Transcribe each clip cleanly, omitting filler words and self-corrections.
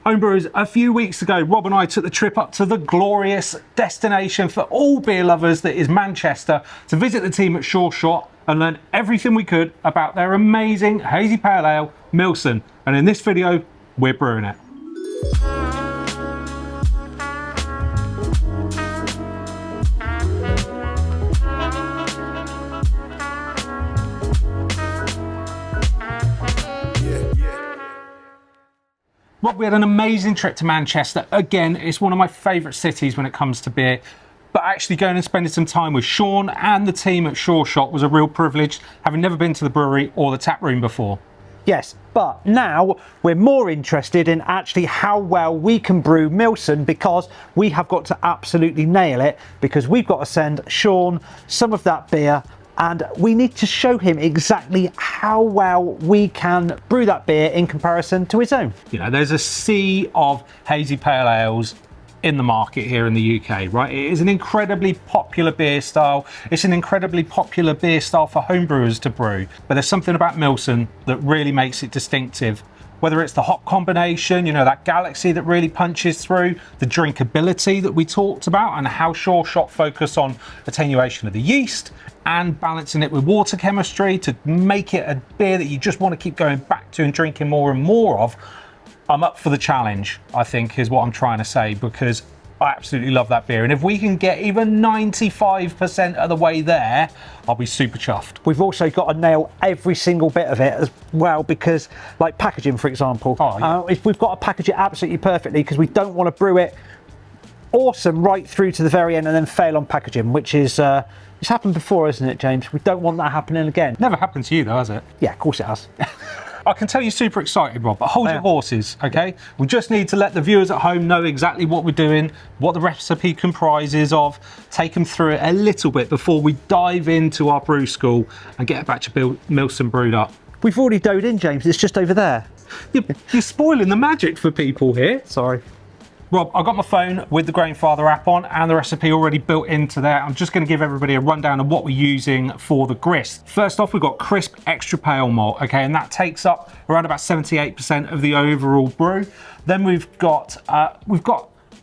Homebrewers, a few weeks ago, Rob and I took the trip up to the glorious destination for all beer lovers that is Manchester to visit the team at Sureshot and learn everything we could about their amazing hazy pale ale, Milson. And in this video, we're brewing it. Rob, we had an amazing trip to Manchester. Again, it's one of my favourite cities when it comes to beer. But actually going and spending some time with Sean and the team at Sureshot was a real privilege, having never been to the brewery or the tap room before. Yes, but now we're more interested in actually how well we can brew Milson, because we have got to absolutely nail it, because we've got to send Sean some of that beer and we need to show him exactly how well we can brew that beer in comparison to his own. You know, there's a sea of hazy pale ales in the market here in the UK, right? It is an incredibly popular beer style. It's an incredibly popular beer style for homebrewers to brew, but there's something about Milson that really makes it distinctive. Whether it's the hop combination, you know, that galaxy that really punches through, the drinkability that we talked about, and how Sureshot focus on attenuation of the yeast and balancing it with water chemistry to make it a beer that you just want to keep going back to and drinking more and more of. I'm up for the challenge, I think, is what I'm trying to say, because I absolutely love that beer. And if we can get even 95% of the way there, I'll be super chuffed. We've also got to nail every single bit of it as well, because like packaging, for example, if we've got to package it absolutely perfectly, because we don't want to brew it awesome right through to the very end and then fail on packaging, which is it's happened before, isn't it, James? We don't want that happening again. Never happened to you though, has it? Yeah, of course it has. I can tell you're super excited, Rob, but hold your horses, okay? We just need to let the viewers at home know exactly what we're doing, what the recipe comprises of, take them through it a little bit before we dive into our brew school and get a batch of Milson brewed up. We've already dove in, James. It's just over there. You're spoiling the magic for people here. Sorry. Rob, I've got my phone with the Grainfather app on and the recipe already built into there. I'm just going to give everybody a rundown of what we're using for the grist. First off, we've got crisp extra pale malt, okay, and that takes up around about 78% of the overall brew. Then we've got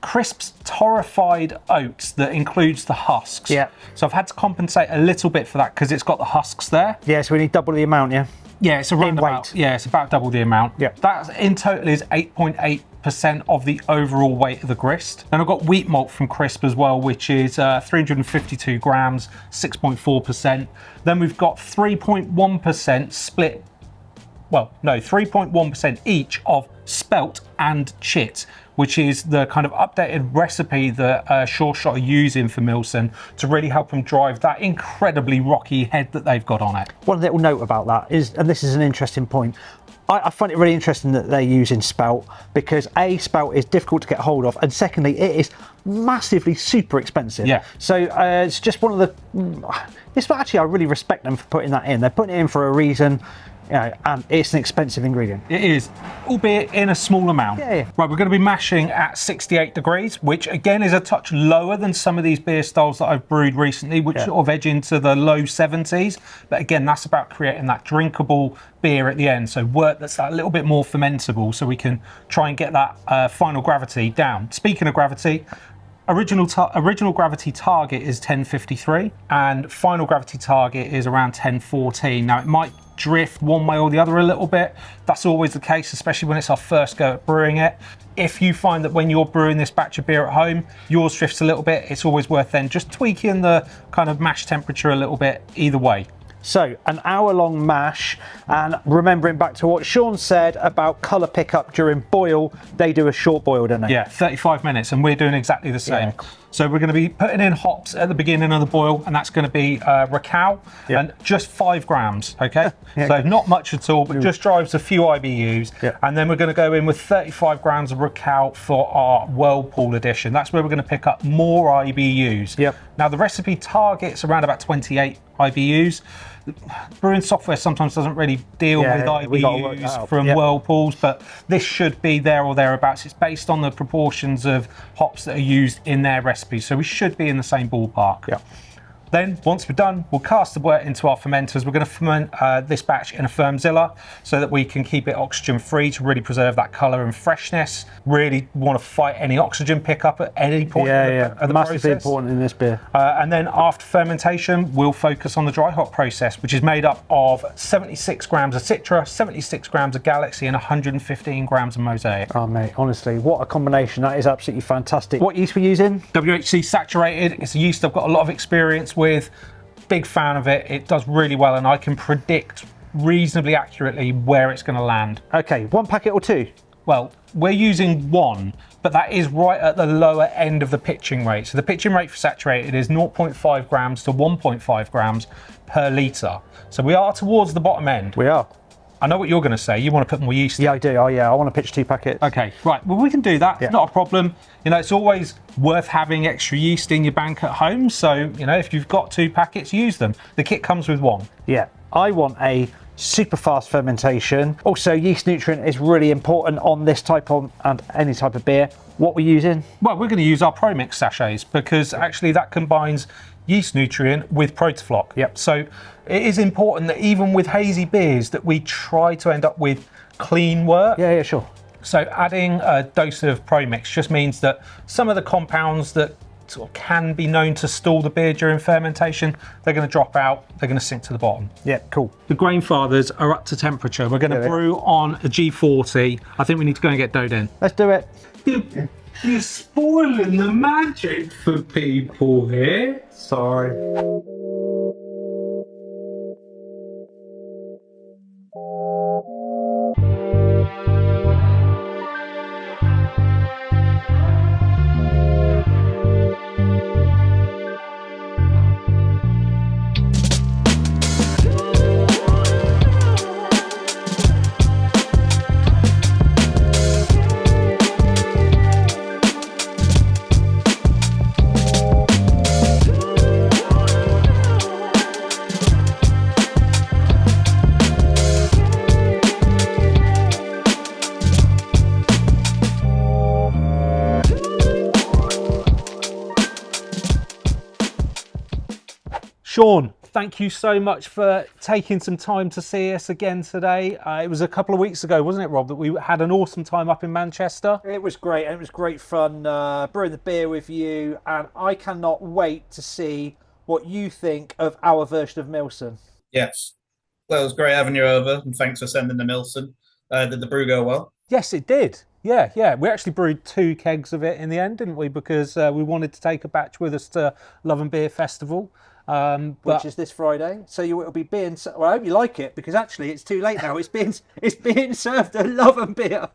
crisps torrefied oats that includes the husks. Yeah. So I've had to compensate a little bit for that because it's got the husks there. Yeah, so we need double the amount, yeah? Yeah, it's around about, yeah, it's about double the amount. Yeah. That in total is 8.8% of the overall weight of the grist. Then I've got wheat malt from Crisp as well, which is 352 grams, 6.4%. Then we've got 3.1% split, well, no, 3.1% each of spelt and chit, which is the kind of updated recipe that Sureshot are using for Milson to really help them drive that incredibly rocky head that they've got on it. One little note about that is, and this is an interesting point, I find it really interesting that they're using spelt, because A, spelt is difficult to get hold of, and secondly, it is massively super expensive. Yeah. So it's just one of the, it's actually, I really respect them for putting that in. They're putting it in for a reason. You know, and it's an expensive ingredient. It is, albeit in a small amount. Yeah. Right, we're going to be mashing at 68 degrees, which again is a touch lower than some of these beer styles that I've brewed recently, which sort of edge into the low 70s. But again, that's about creating that drinkable beer at the end. So wort that's a little bit more fermentable, so we can try and get that final gravity down. Speaking of gravity, original gravity target is 1053 and final gravity target is around 1014. Now it might drift one way or the other a little bit. That's always the case, especially when it's our first go at brewing it. If you find that when you're brewing this batch of beer at home, yours drifts a little bit, it's always worth then just tweaking the kind of mash temperature a little bit either way. So an hour-long mash, and remembering back to what Sean said about colour pickup during boil, they do a short boil, don't they? Yeah, 35 minutes, and we're doing exactly the same. Yeah. So we're going to be putting in hops at the beginning of the boil, and that's going to be Racal, and just 5 grams, okay? So not much at all, but just drives a few IBUs. And then we're going to go in with 35 grams of Racal for our Whirlpool edition. That's where we're going to pick up more IBUs. Now the recipe targets around about 28 IBUs. Brewing software sometimes doesn't really deal with IBUs from Whirlpools, but this should be there or thereabouts. It's based on the proportions of hops that are used in their recipes, so we should be in the same ballpark. Then, once we're done, we'll cast the wort into our fermenters. We're going to ferment this batch in a firmzilla so that we can keep it oxygen free to really preserve that colour and freshness. Really want to fight any oxygen pickup at any point of the massively process. important in this beer. And then after fermentation, we'll focus on the dry hop process, which is made up of 76 grams of Citra, 76 grams of Galaxy, and 115 grams of Mosaic. Oh mate, honestly, what a combination. That is absolutely fantastic. What yeast we using? WHC saturated. It's a yeast I've got a lot of experience with. Big fan of it. It does really well, and I can predict reasonably accurately where it's going to land. Okay, 1 packet or 2? Well, we're using 1, but that is right at the lower end of the pitching rate. So the pitching rate for saturated is 0.5 grams to 1.5 grams per litre. So we are towards the bottom end. We are. I know what you're going to say. You want to put more yeast in. Yeah, I do. Oh yeah, I want to pitch 2 packets. Okay, right. Well, we can do that. Yeah. Not a problem. You know, it's always worth having extra yeast in your bank at home. So, you know, if you've got 2 packets, use them. The kit comes with 1. Yeah, I want a super fast fermentation. Also, yeast nutrient is really important on this type of and any type of beer. What we're using? Well, we're going to use our Pro Mix sachets because actually that combines yeast nutrient with Protafloc. Yep. So it is important that even with hazy beers that we try to end up with clean wort. Yeah, sure. So adding a dose of Pro Mix just means that some of the compounds that sort of can be known to stall the beer during fermentation, they're going to drop out, they're going to sink to the bottom. Yeah, cool. The grain fathers are up to temperature. We're going to brew on a G40. I think we need to go and get doughed in. Let's do it. You're spoiling the magic for people here. Sorry. Sean, thank you so much for taking some time to see us again today. It was a couple of weeks ago, wasn't it, Rob, that we had an awesome time up in Manchester? It was great, and it was great fun brewing the beer with you, and I cannot wait to see what you think of our version of Milson. Yes. Well, it was great having you over, and thanks for sending the Milson. Did the brew go well? Yes, it did. Yeah. We actually brewed 2 kegs of it in the end, didn't we? Because we wanted to take a batch with us to Love and Beer Festival. Which is this Friday, so it'll be being. Well, I hope you like it because actually it's too late now. It's being served at Love and Beer.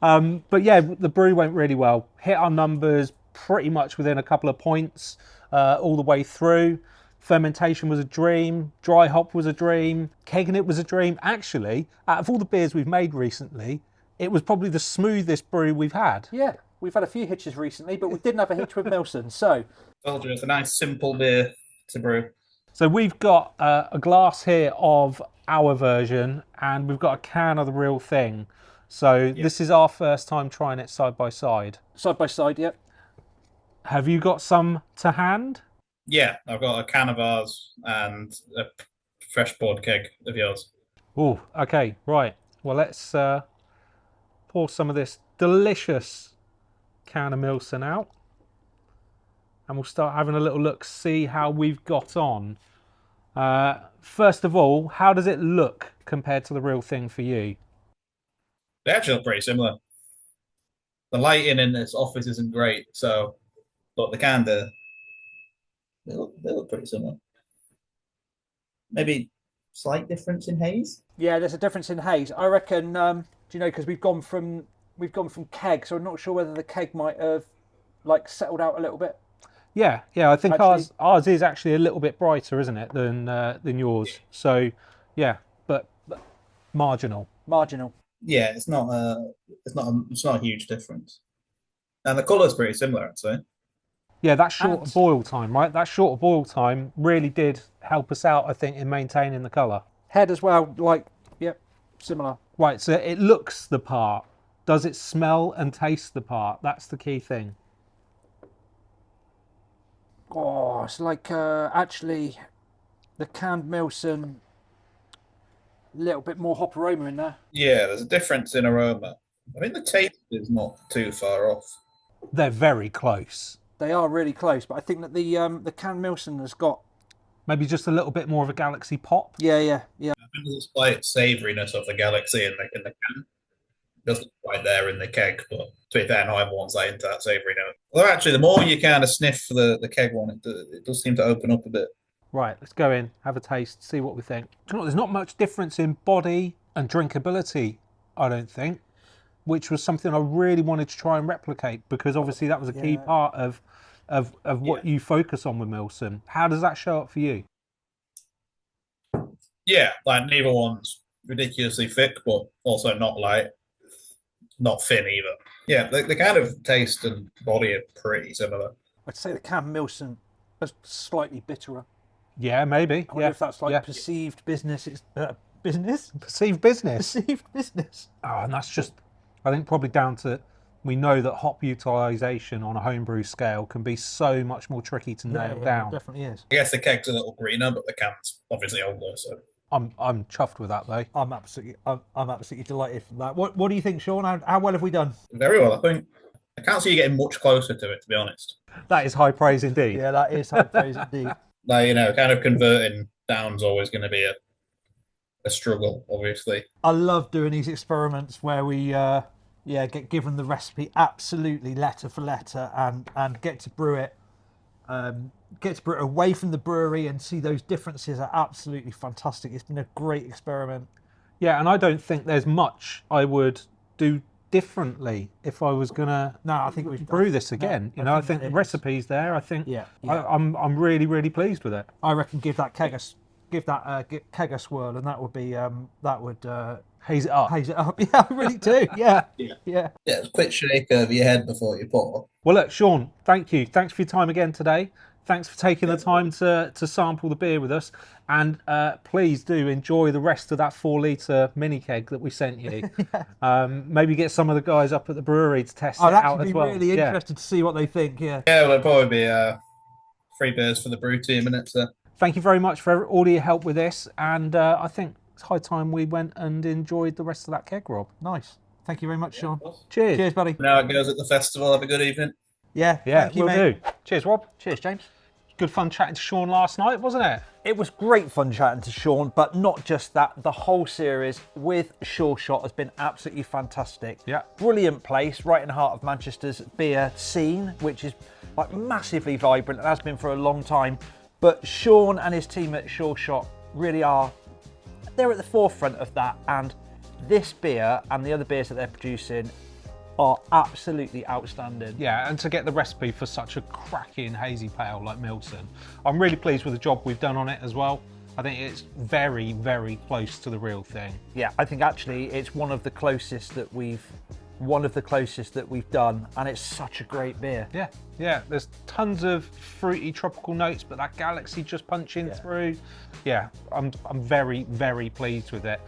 But yeah, the brew went really well. Hit our numbers pretty much within a couple of points all the way through. Fermentation was a dream. Dry hop was a dream. Kegging it was a dream. Actually, out of all the beers we've made recently, it was probably the smoothest brew we've had. Yeah, we've had a few hitches recently, but we didn't have a hitch with Milson. So. Told you, it's a nice simple beer to brew. So we've got a glass here of our version, and we've got a can of the real thing. So This is our first time trying it side by side. Side by side, yep. Have you got some to hand? Yeah, I've got a can of ours and a fresh poured keg of yours. Oh, okay, right. Well, let's pour some of this delicious can of Milson out. And we'll start having a little look, see how we've got on. First of all, how does it look compared to the real thing for you? They actually look pretty similar. The lighting in this office isn't great, but the can they look pretty similar. Maybe slight difference in haze. Yeah, there's a difference in haze. I reckon. Do you know? Because we've gone from keg, so I'm not sure whether the keg might have settled out a little bit. Yeah. I think ours is actually a little bit brighter, isn't it, than yours? So, yeah, but marginal. Marginal. Yeah, it's not a huge difference, and the colour's pretty similar, I'd say. Yeah, that shorter boil time, right? That shorter boil time really did help us out, I think, in maintaining the colour. Head as well, yep, similar. Right, so it looks the part. Does it smell and taste the part? That's the key thing. Oh, it's like actually the canned Milson, a little bit more hop aroma in there. Yeah, there's a difference in aroma. I think the taste is not too far off. They're very close. They are really close, but I think that the canned Milson has got Maybe just a little bit more of a Galaxy pop. yeah. I think there's a slight savouriness of the Galaxy in the can. It doesn't quite there in the keg, but to be fair, not everyone's that into that savoury note. Although actually, the more you kind of sniff the keg one, it does seem to open up a bit. Right, let's go in, have a taste, see what we think. Do you know what, there's not much difference in body and drinkability, I don't think, which was something I really wanted to try and replicate, because obviously that was a key part of what you focus on with Milson. How does that show up for you? Yeah, like neither one's ridiculously thick, but also not thin either. Yeah, the kind of taste and body are pretty similar. I'd say the canned Milson is slightly bitterer. Yeah, maybe. I wonder if that's like perceived business. It's business. Perceived business. Perceived business. Oh, and that's just, I think, probably down to, we know that hop utilisation on a homebrew scale can be so much more tricky to nail down. It definitely is. I guess the keg's a little greener, but the can's obviously older. So I'm chuffed with that though. I'm absolutely delighted from that. What do you think, Sean? How well have we done? very well, I think. I can't see you getting much closer to it, to be honest. That is high praise indeed. Yeah, that is high praise indeed. Like, kind of converting down's always going to be a struggle, obviously. I love doing these experiments where we get given the recipe absolutely letter for letter and get to brew it away from the brewery and see those differences are absolutely fantastic. It's been a great experiment. Yeah, and I don't think there's much I would do differently if I was gonna I think we brew this again. I think the recipe's there. I think I'm really, really pleased with it. I reckon give that keg a swirl, and that would haze it up. Haze it up. Yeah, I really do. Yeah. Yeah, it's a quick shake over your head before you pour. Well, look, Sean, thank you. Thanks for your time again today. Thanks for taking the time to sample the beer with us. And please do enjoy the rest of that 4-litre mini keg that we sent you. Maybe get some of the guys up at the brewery to test it out as well. I'd actually be really interested to see what they think. Yeah, well, it'll probably be free beers for the brew team, innit? So thank you very much for all your help with this. And I think it's high time we went and enjoyed the rest of that keg, Rob. Nice. Thank you very much, Sean. Cheers. Cheers, buddy. Now it goes at the festival. Have a good evening. Yeah, thank you, mate. Do. Cheers, Rob. Cheers, James. Good fun chatting to Sean last night, wasn't it? It was great fun chatting to Sean, but not just that. The whole series with Sureshot has been absolutely fantastic. Yeah. Brilliant place, right in the heart of Manchester's beer scene, which is like massively vibrant and has been for a long time. But Sean and his team at Sureshot really they're at the forefront of that, and this beer and the other beers that they're producing are absolutely outstanding. Yeah, and to get the recipe for such a cracking hazy pale like Milson, I'm really pleased with the job we've done on it as well. I think it's very, very close to the real thing. Yeah, I think actually it's one of the closest that we've done, and it's such a great beer. Yeah, there's tons of fruity tropical notes, but that Galaxy just punching through. Yeah, I'm very, very pleased with it.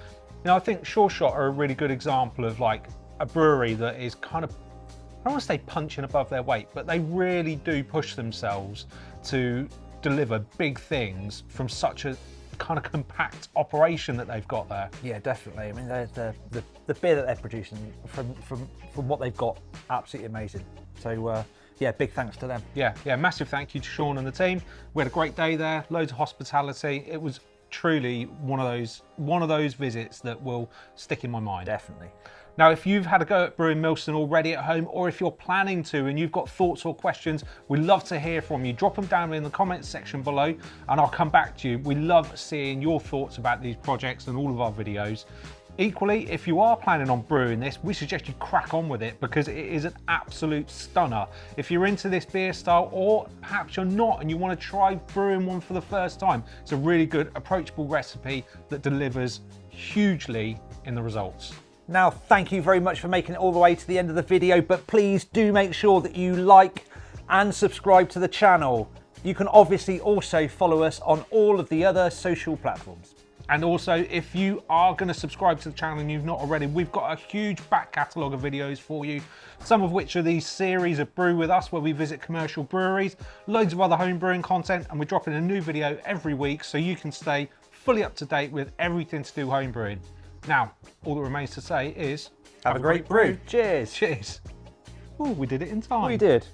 I think Sureshot are a really good example of like a brewery that is kind of, I don't want to say punching above their weight, but they really do push themselves to deliver big things from such a kind of compact operation that they've got there. Yeah, definitely. I mean, the beer that they're producing from what they've got, absolutely amazing. So yeah, big thanks to them. Yeah, massive thank you to Sean and the team. We had a great day there, loads of hospitality. It was truly one of those visits that will stick in my mind. Definitely. Now, if you've had a go at brewing Milson already at home, or if you're planning to and you've got thoughts or questions, we'd love to hear from you. Drop them down in the comments section below and I'll come back to you. We love seeing your thoughts about these projects and all of our videos. Equally, if you are planning on brewing this, we suggest you crack on with it because it is an absolute stunner. If you're into this beer style, or perhaps you're not and you want to try brewing one for the first time, it's a really good, approachable recipe that delivers hugely in the results. Now, thank you very much for making it all the way to the end of the video, but please do make sure that you like and subscribe to the channel. You can obviously also follow us on all of the other social platforms. And also, if you are going to subscribe to the channel and you've not already, we've got a huge back catalogue of videos for you, some of which are these series of Brew With Us, where we visit commercial breweries, loads of other home brewing content, and we're dropping a new video every week so you can stay fully up to date with everything to do home brewing. Now, all that remains to say is, Have a great brew. Cheers. Cheers. Oh, we did it in time. We did.